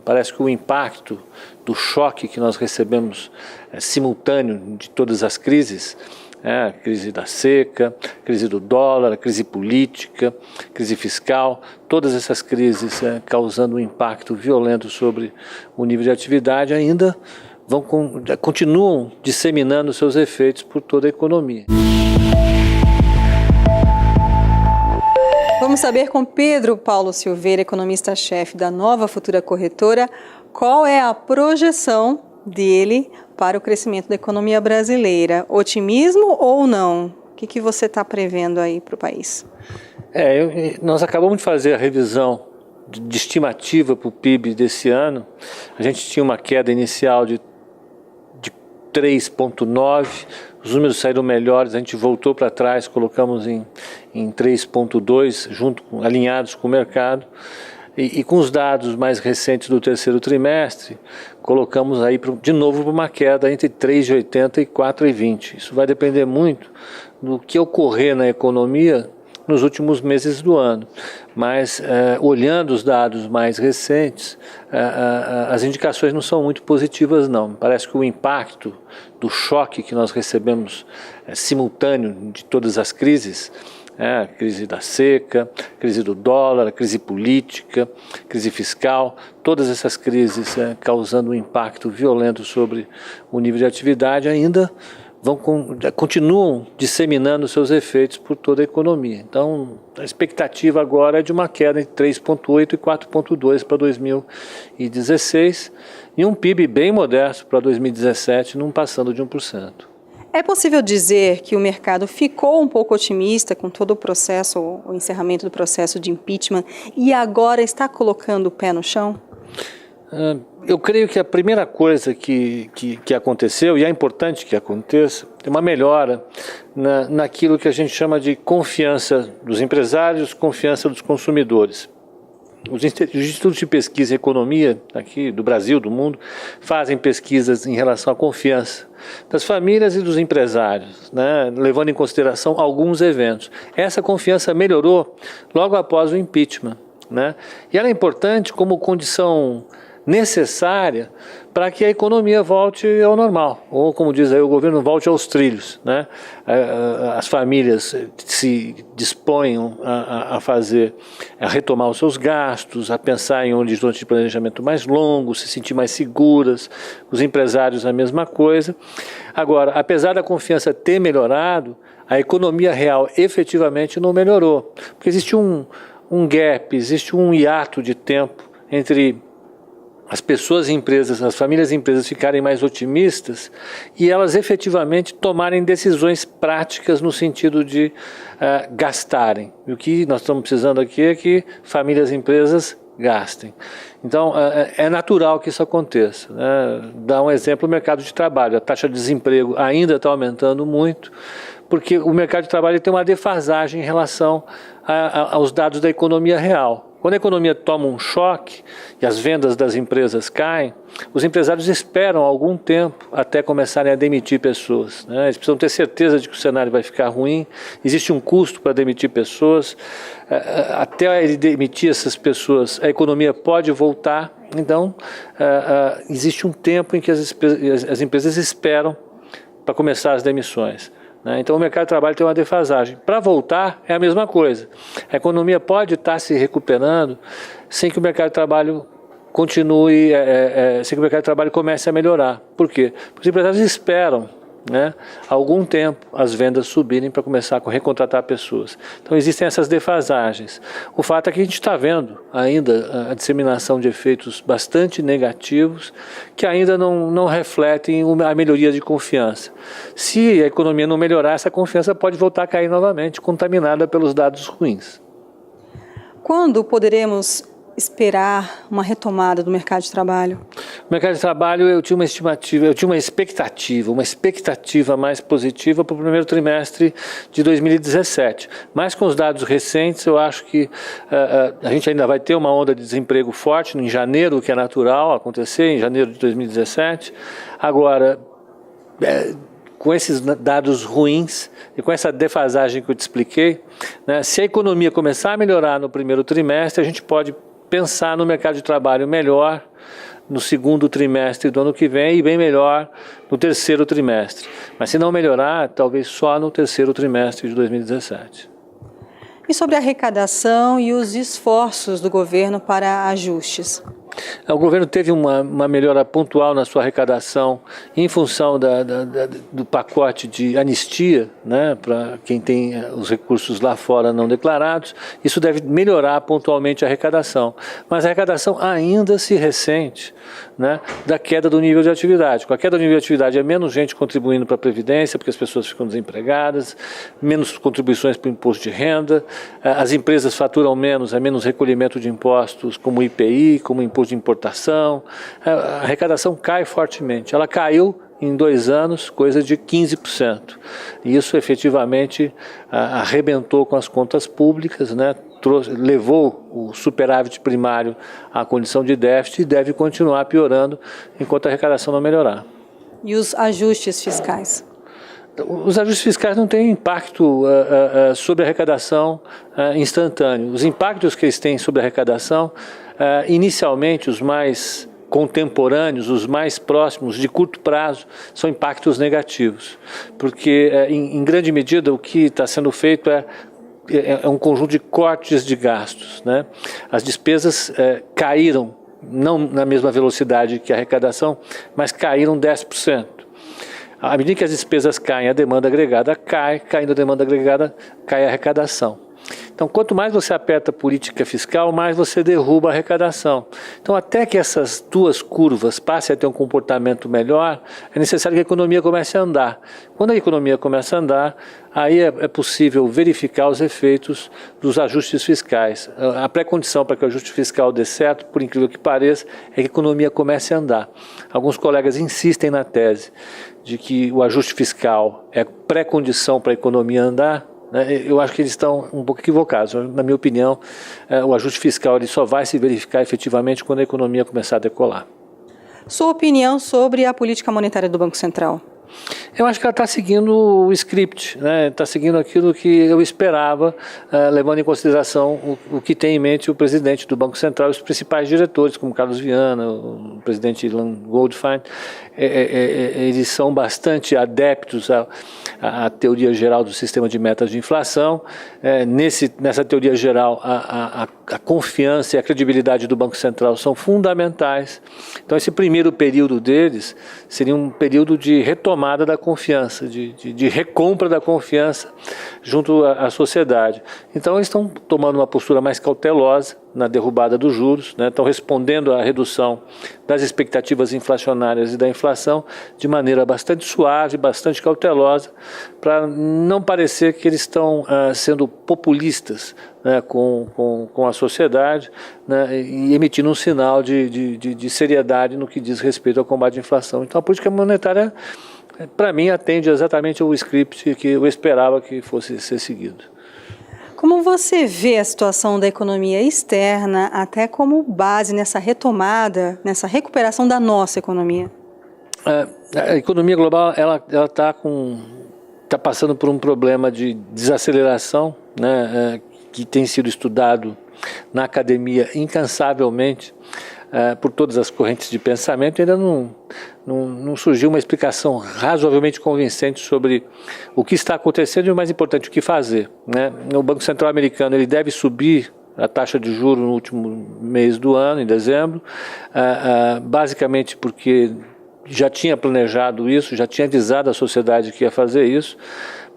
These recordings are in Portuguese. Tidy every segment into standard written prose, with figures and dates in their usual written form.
Parece que o impacto do choque que nós recebemos simultâneo de todas as crises, a crise da seca, a crise do dólar, a crise política, a crise fiscal, todas essas crises causando um impacto violento sobre o nível de atividade ainda continuam disseminando seus efeitos por toda a economia. Vamos saber com Pedro Paulo Silveira, economista-chefe da Nova Futura Corretora, qual é a projeção dele para o crescimento da economia brasileira. Otimismo ou não? O que você está prevendo aí para o país? Nós acabamos de fazer a revisão de estimativa para o PIB desse ano. A gente tinha uma queda inicial de 3,9%. Os números saíram melhores, a gente voltou para trás, colocamos em 3,2%, alinhados com o mercado. E com os dados mais recentes do terceiro trimestre, colocamos aí de novo para uma queda entre 3,80% e 4,20%. Isso vai depender muito do que ocorrer na economia nos últimos meses do ano. Mas, olhando os dados mais recentes, as indicações não são muito positivas, não. Parece que o impacto do choque que nós recebemos simultâneo de todas as crises, a crise da seca, a crise do dólar, a crise política, a crise fiscal, todas essas crises causando um impacto violento sobre o nível de atividade ainda continuam disseminando seus efeitos por toda a economia. Então, a expectativa agora é de uma queda entre 3,8% e 4,2% para 2016 e um PIB bem modesto para 2017, não passando de 1%. É possível dizer que o mercado ficou um pouco otimista com todo o processo, o encerramento do processo de impeachment, e agora está colocando o pé no chão? Eu creio que a primeira coisa que aconteceu, e é importante que aconteça, é uma melhora naquilo que a gente chama de confiança dos empresários, confiança dos consumidores. Os institutos de pesquisa em economia aqui do Brasil, do mundo, fazem pesquisas em relação à confiança das famílias e dos empresários, né, levando em consideração alguns eventos. Essa confiança melhorou logo após o impeachment, né, e ela é importante como condição necessária para que a economia volte ao normal, ou como diz aí o governo, volte aos trilhos, né? As famílias se disponham a retomar os seus gastos, a pensar em horizonte de planejamento mais longo, se sentir mais seguras, os empresários a mesma coisa. Agora, apesar da confiança ter melhorado, a economia real efetivamente não melhorou, porque existe um gap, existe um hiato de tempo entre as pessoas e empresas, as famílias e empresas ficarem mais otimistas e elas efetivamente tomarem decisões práticas no sentido de gastarem. E o que nós estamos precisando aqui é que famílias e empresas gastem. Então, é natural que isso aconteça, né? Dá um exemplo, o mercado de trabalho. A taxa de desemprego ainda está aumentando muito, porque o mercado de trabalho tem uma defasagem em relação aos dados da economia real. Quando a economia toma um choque e as vendas das empresas caem, os empresários esperam algum tempo até começarem a demitir pessoas, né? Eles precisam ter certeza de que o cenário vai ficar ruim, existe um custo para demitir pessoas, até ele demitir essas pessoas, a economia pode voltar. Então, existe um tempo em que as empresas esperam para começar as demissões. Então o mercado de trabalho tem uma defasagem. Para voltar é a mesma coisa. A economia pode estar se recuperando sem que o mercado de trabalho continue, sem que o mercado de trabalho comece a melhorar. Por quê? Porque os empresários esperam, né, algum tempo as vendas subirem para começar a recontratar pessoas. Então existem essas defasagens. O fato é que a gente está vendo ainda a disseminação de efeitos bastante negativos que ainda não refletem a melhoria de confiança. Se a economia não melhorar, essa confiança pode voltar a cair novamente, contaminada pelos dados ruins. Quando poderemos esperar uma retomada do mercado de trabalho? O mercado de trabalho, eu tinha uma expectativa mais positiva para o primeiro trimestre de 2017. Mas com os dados recentes, eu acho que a gente ainda vai ter uma onda de desemprego forte em janeiro, que é natural acontecer, em janeiro de 2017. Agora, com esses dados ruins e com essa defasagem que eu te expliquei, né, se a economia começar a melhorar no primeiro trimestre, a gente pode pensar no mercado de trabalho melhor no segundo trimestre do ano que vem e bem melhor no terceiro trimestre. Mas se não melhorar, talvez só no terceiro trimestre de 2017. E sobre a arrecadação e os esforços do governo para ajustes? O governo teve uma melhora pontual na sua arrecadação em função do pacote de anistia, né, para quem tem os recursos lá fora não declarados. Isso deve melhorar pontualmente a arrecadação. Mas a arrecadação ainda se ressente, né, da queda do nível de atividade. Com a queda do nível de atividade é menos gente contribuindo para a Previdência, porque as pessoas ficam desempregadas, menos contribuições para o imposto de renda, as empresas faturam menos, há menos recolhimento de impostos como IPI, como imposto de importação, a arrecadação cai fortemente. Ela caiu em 2 anos, coisa de 15%. E isso efetivamente arrebentou com as contas públicas, né? Levou o superávit primário à condição de déficit e deve continuar piorando enquanto a arrecadação não melhorar. E os ajustes fiscais? Os ajustes fiscais não têm impacto sobre a arrecadação instantâneo. Os impactos que eles têm sobre a arrecadação, inicialmente os mais contemporâneos, os mais próximos, de curto prazo, são impactos negativos. Porque, em grande medida, o que está sendo feito é um conjunto de cortes de gastos, né? As despesas caíram, não na mesma velocidade que a arrecadação, mas caíram 10%. À medida que as despesas caem, a demanda agregada cai, caindo a demanda agregada, cai a arrecadação. Então, quanto mais você aperta a política fiscal, mais você derruba a arrecadação. Então, até que essas duas curvas passem a ter um comportamento melhor, é necessário que a economia comece a andar. Quando a economia começa a andar, aí é possível verificar os efeitos dos ajustes fiscais. A pré-condição para que o ajuste fiscal dê certo, por incrível que pareça, é que a economia comece a andar. Alguns colegas insistem na tese de que o ajuste fiscal é pré-condição para a economia andar. Eu acho que eles estão um pouco equivocados. Na minha opinião, o ajuste fiscal ele só vai se verificar efetivamente quando a economia começar a decolar. Sua opinião sobre a política monetária do Banco Central? Eu acho que ela está seguindo o script, né? Está seguindo aquilo que eu esperava, levando em consideração o que tem em mente o presidente do Banco Central e os principais diretores, como Carlos Viana, o presidente Ilan Goldfein. Eles são bastante adeptos à teoria geral do sistema de metas de inflação. Nessa teoria geral, a confiança e a credibilidade do Banco Central são fundamentais. Então, esse primeiro período deles seria um período de retomada da confiança, de recompra da confiança junto à sociedade. Então, eles estão tomando uma postura mais cautelosa na derrubada dos juros, né? Estão respondendo à redução das expectativas inflacionárias e da inflação de maneira bastante suave, bastante cautelosa, para não parecer que eles estão sendo populistas, né, com a sociedade, né, e emitindo um sinal de seriedade no que diz respeito ao combate à inflação. Então a política monetária, para mim, atende exatamente ao script que eu esperava que fosse ser seguido. Como você vê a situação da economia externa até como base nessa retomada, nessa recuperação da nossa economia? A economia global ela está passando por um problema de desaceleração, né, que tem sido estudado na academia incansavelmente por todas as correntes de pensamento. Ainda não surgiu uma explicação razoavelmente convincente sobre o que está acontecendo e, o mais importante, o que fazer, né? O Banco Central americano ele deve subir a taxa de juros no último mês do ano, em dezembro, basicamente porque já tinha planejado isso, já tinha avisado a sociedade que ia fazer isso,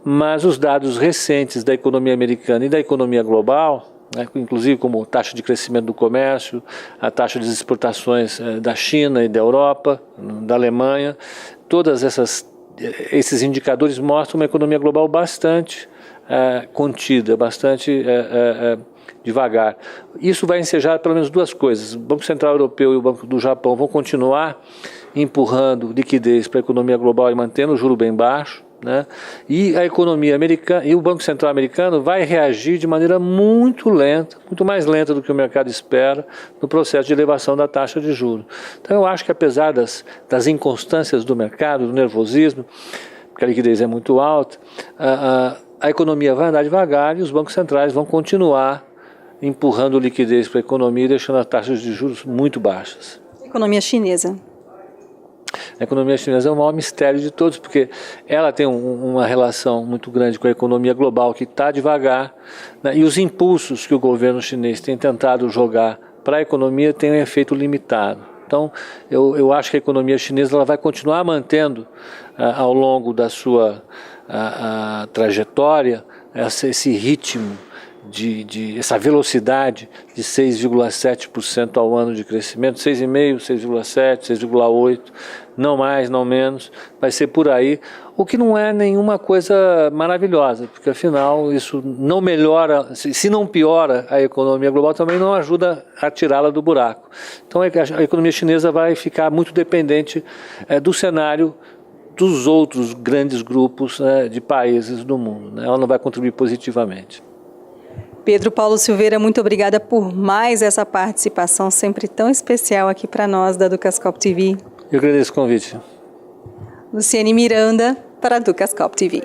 mas os dados recentes da economia americana e da economia global, né, inclusive como taxa de crescimento do comércio, a taxa de exportações da China e da Europa, da Alemanha, todos esses indicadores mostram uma economia global bastante contida, bastante devagar. Isso vai ensejar pelo menos duas coisas. O Banco Central Europeu e o Banco do Japão vão continuar empurrando liquidez para a economia global e mantendo o juro bem baixo, né? E a economia americana e o Banco Central americano vai reagir de maneira muito lenta, muito mais lenta do que o mercado espera, no processo de elevação da taxa de juros. Então eu acho que apesar das inconstâncias do mercado, do nervosismo, porque a liquidez é muito alta, a economia vai andar devagar e os bancos centrais vão continuar empurrando liquidez para a economia e deixando as taxas de juros muito baixas. Economia chinesa. A economia chinesa é o maior mistério de todos, porque ela tem uma relação muito grande com a economia global, que está devagar, né? E os impulsos que o governo chinês tem tentado jogar para a economia têm um efeito limitado. Então, eu acho que a economia chinesa ela vai continuar mantendo, ao longo da sua trajetória, esse ritmo, essa velocidade de 6,7% ao ano de crescimento, 6,5%, 6,7%, 6,8%, não mais, não menos, vai ser por aí, o que não é nenhuma coisa maravilhosa, porque afinal isso não melhora, se não piora a economia global, também não ajuda a tirá-la do buraco. Então a economia chinesa vai ficar muito dependente do cenário dos outros grandes grupos, né, de países do mundo, né? Ela não vai contribuir positivamente. Pedro Paulo Silveira, muito obrigada por mais essa participação sempre tão especial aqui para nós da Ducascope TV. Eu agradeço o convite. Luciane Miranda, para a Ducascope TV.